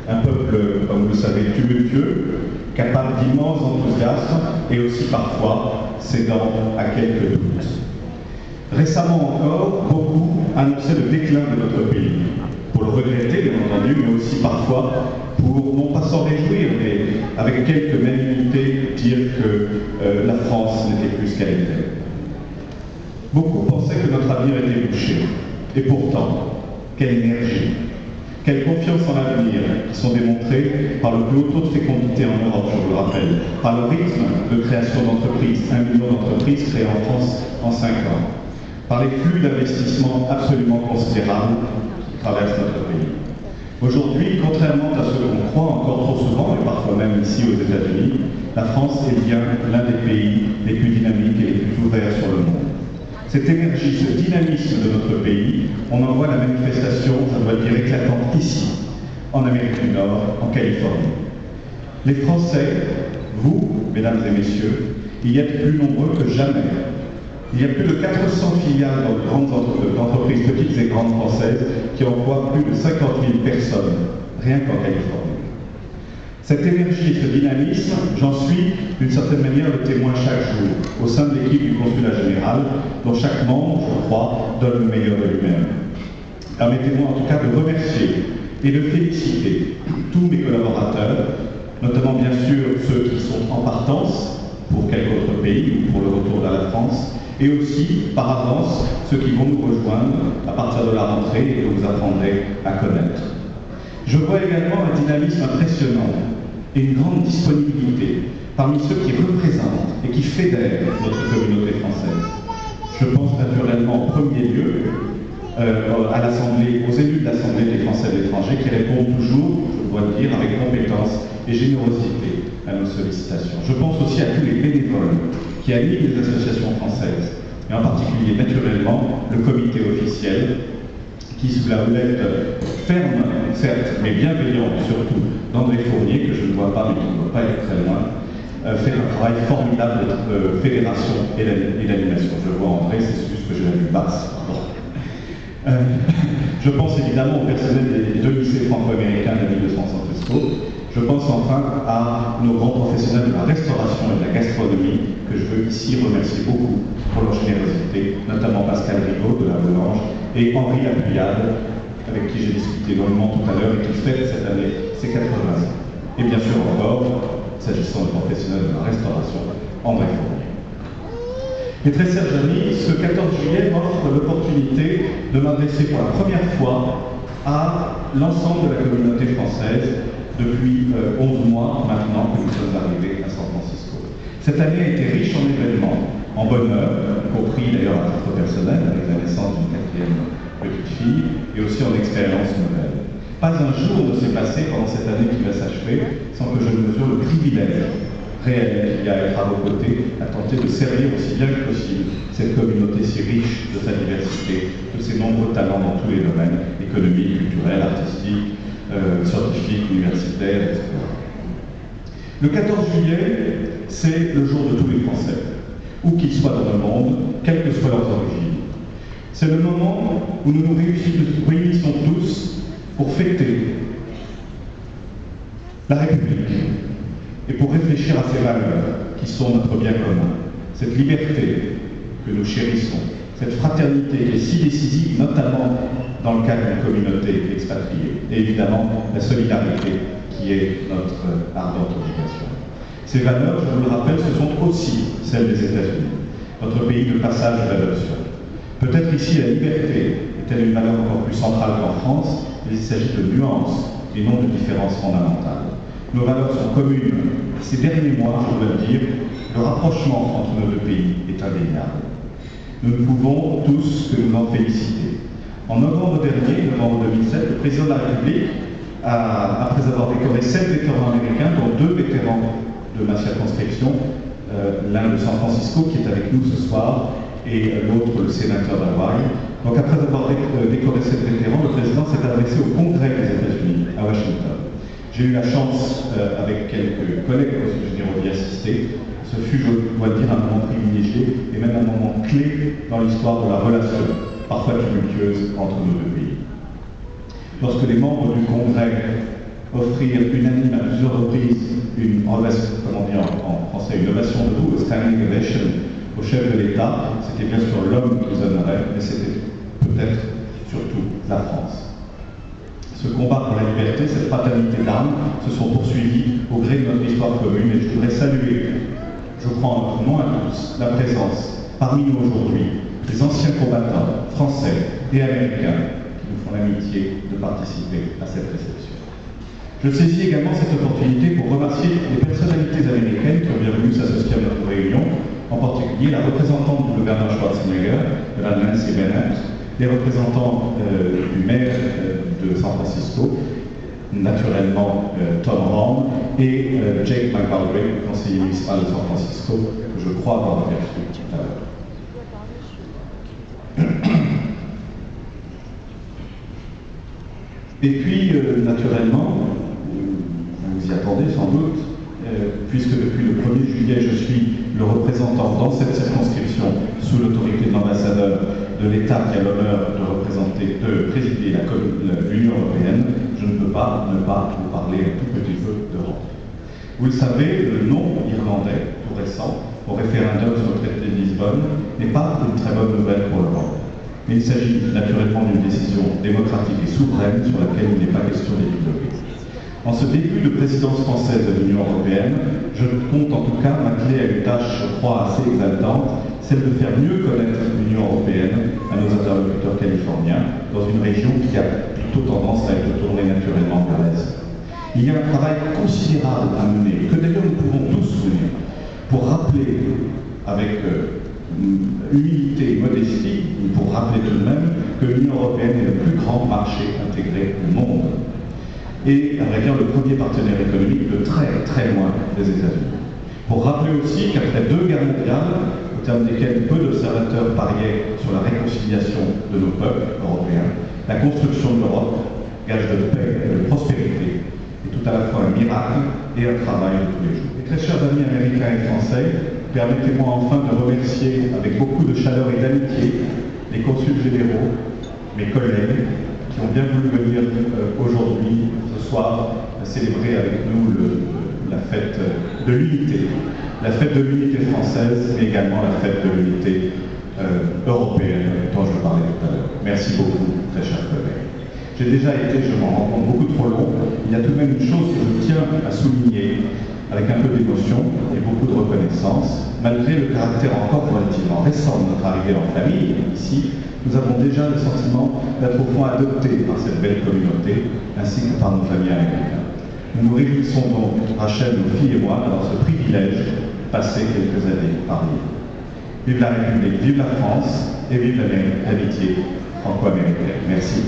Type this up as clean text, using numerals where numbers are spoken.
Un peuple, comme vous le savez, tumultueux, capable d'immenses enthousiasmes et aussi parfois cédant à quelques doutes. Récemment encore, beaucoup annonçaient le déclin de notre pays. Pour le regretter, bien entendu, mais aussi parfois pour, non pas s'en réjouir, mais avec quelques magnanimité, dire que la France n'était plus ce qu'elle était. Beaucoup pensaient que notre avenir était bouché. Et pourtant, quelle énergie, quelle confiance en l'avenir qui sont démontrées par le plus haut taux de fécondité en Europe, je vous le rappelle, par le rythme de création d'entreprises, 1 million d'entreprises créées en France en 5 ans, par les flux d'investissement absolument considérables qui traversent notre pays. Aujourd'hui, contrairement à ce qu'on croit encore trop souvent, et parfois même ici aux États-Unis, la France est bien l'un des pays les plus dynamiques et les plus ouverts sur le monde. Cette énergie, ce dynamisme de notre pays, on en voit la manifestation, ça doit dire éclatante ici, en Amérique du Nord, en Californie. Les Français, vous, mesdames et messieurs, il y êtes plus nombreux que jamais. Il y a plus de 400 filiales de grandes entreprises, petites et grandes françaises, qui emploient plus de 50 000 personnes, rien qu'en Californie. Cette énergie et ce dynamisme, j'en suis d'une certaine manière le témoin chaque jour, au sein de l'équipe du Consulat général, dont chaque membre, je crois, donne le meilleur de lui-même. Permettez-moi en tout cas de remercier et de féliciter tous mes collaborateurs, notamment bien sûr ceux qui sont en partance pour quelque autre pays ou pour le retour vers la France, et aussi, par avance, ceux qui vont nous rejoindre à partir de la rentrée et que vous apprendrez à connaître. Je vois également un dynamisme impressionnant et une grande disponibilité parmi ceux qui représentent et qui fédèrent notre communauté française. Je pense naturellement en premier lieu à l'Assemblée, aux élus de l'Assemblée des Français de l'étranger qui répondent toujours, je dois le dire, avec compétence et générosité à nos sollicitations. Je pense aussi à tous les bénévoles qui animent les associations françaises, et en particulier naturellement le comité officiel qui, sous la houlette ferme, certes, mais bienveillante surtout, d'André Fournier, que je ne vois pas mais qui ne doit pas être très loin, fait un travail formidable de fédération et d'animation. Je vois André, c'est juste que j'ai la vue basse. Je pense évidemment au personnel des 2 lycées franco-américains de la ville de San Francisco. Je pense enfin à nos grands professionnels de la restauration et de la gastronomie, que je veux ici remercier beaucoup pour leur générosité, notamment Pascal Rigaud de la Volange et Henri Appuyade, avec qui j'ai discuté longuement tout à l'heure et qui fête cette année ses 80 ans. Et bien sûr encore, s'agissant de professionnels de la restauration, André Fournier. Mes très chers amis, ce 14 juillet m'offre l'opportunité de m'adresser pour la première fois à l'ensemble de la communauté française depuis 11 mois maintenant que nous sommes arrivés à San Francisco. Cette année a été riche en événements, en bonheur, y compris d'ailleurs à titre personnel avec la naissance d'une 4e petite fille et aussi en expériences nouvelles. Pas un jour ne s'est passé pendant cette année qui va s'achever sans que je ne mesure le privilège réel qu'il y a à être à vos côtés, à tenter de servir aussi bien que possible cette communauté si riche de sa diversité, de ses nombreux talents dans tous les domaines, économiques, culturels, artistiques, scientifiques, universitaires, etc. Le 14 juillet, c'est le jour de tous les Français, où qu'ils soient dans le monde, quelles que soient leurs origines. C'est le moment où nous nous réunissons tous pour fêter la République et pour réfléchir à ces valeurs qui sont notre bien commun, cette liberté que nous chérissons, cette fraternité qui est si décisive, notamment dans le cadre d'une communauté expatriée, et évidemment la solidarité qui est notre ardente obligation. Ces valeurs, je vous le rappelle, ce sont aussi celles des États-Unis, notre pays de passage de l'adoption. Peut-être ici la liberté est-elle une valeur encore plus centrale qu'en France, mais il s'agit de nuances et non de différences fondamentales. Nos valeurs sont communes. Ces derniers mois, je dois le dire, le rapprochement entre nos 2 pays est indéniable. Nous ne pouvons tous que nous en féliciter. En novembre dernier, novembre 2007, le président de la République, après avoir décoré 7 vétérans américains, dont 2 vétérans de ma circonscription, l'un de San Francisco qui est avec nous ce soir, et l'autre le sénateur d'Hawaï. Donc après avoir décoré 7 vétérans, le président s'est adressé au Congrès des États-Unis, à Washington. J'ai eu la chance, avec quelques collègues généraux d'y assister. Ce fut, je dois le dire, un moment privilégié et même un moment clé dans l'histoire de la relation, parfois tumultueuse, entre nos 2 pays. Lorsque les membres du Congrès offrir unanime à plusieurs reprises une ovation, comment dire en français, une ovation debout, a standing ovation, au chef de l'État. C'était bien sûr l'homme qui nous honorait, mais c'était peut-être surtout la France. Ce combat pour la liberté, cette fraternité d'armes, se sont poursuivis au gré de notre histoire commune, et je voudrais saluer, je crois en notre nom à tous, la présence parmi nous aujourd'hui des anciens combattants français et américains qui nous font l'amitié de participer à cette réception. Je saisis également cette opportunité pour remercier les personnalités américaines qui ont bien voulu s'associer à notre réunion, en particulier la représentante du gouverneur Schwarzenegger, Mme Nancy Bennett, les représentants du maire de San Francisco, naturellement Tom Horn, et Jake McGalloway, conseiller municipal de San Francisco, que je crois avoir aperçu tout à l'heure. Et puis, naturellement, vous vous y attendez sans doute, puisque depuis le 1er juillet, je suis le représentant dans cette circonscription, sous l'autorité de l'ambassadeur de l'État qui a l'honneur de présider l'Union européenne, je ne peux pas ne pas vous parler un tout petit peu d'Europe. Vous le savez, le non irlandais, tout récent, au référendum sur le traité de Lisbonne, n'est pas une très bonne nouvelle pour l'Europe. Mais il s'agit naturellement d'une décision démocratique et souveraine sur laquelle il n'est pas question d'épiloguer. En ce début de présidence française de l'Union européenne, je compte en tout cas m'atteler à une tâche, je crois, assez exaltante, celle de faire mieux connaître l'Union européenne à nos interlocuteurs californiens, dans une région qui a plutôt tendance à être tournée naturellement vers l'Est. Il y a un travail considérable à mener, que d'ailleurs nous pouvons tous mener, pour rappeler avec humilité et modestie, pour rappeler tout de même que l'Union européenne est le plus grand marché intégré du monde. Et, à vrai dire, le premier partenaire économique de très très loin des États-Unis. Pour rappeler aussi qu'après 2 guerres mondiales, au terme desquelles peu d'observateurs pariaient sur la réconciliation de nos peuples européens, la construction de l'Europe, gage de paix et de prospérité, est tout à la fois un miracle et un travail de tous les jours. Mes très chers amis américains et français, permettez-moi enfin de remercier avec beaucoup de chaleur et d'amitié les consuls généraux, mes collègues, qui ont bien voulu venir aujourd'hui, ce soir, célébrer avec nous la fête de l'unité. La fête de l'unité française, mais également la fête de l'unité européenne, dont je parlais tout à l'heure. Merci beaucoup, très chers collègues. J'ai déjà été, je m'en rends compte, beaucoup trop long. Il y a tout de même une chose que je tiens à souligner, avec un peu d'émotion et beaucoup de reconnaissance. Malgré le caractère encore relativement récent de notre arrivée en famille, ici, nous avons déjà le sentiment d'être au fond adoptés par cette belle communauté, ainsi que par nos familles américaines. Nous nous réjouissons donc, Rachel, nos filles et moi, d'avoir ce privilège de passer quelques années parmi vous. Vive la République, vive la France et vive l'amitié franco-américaine. Merci.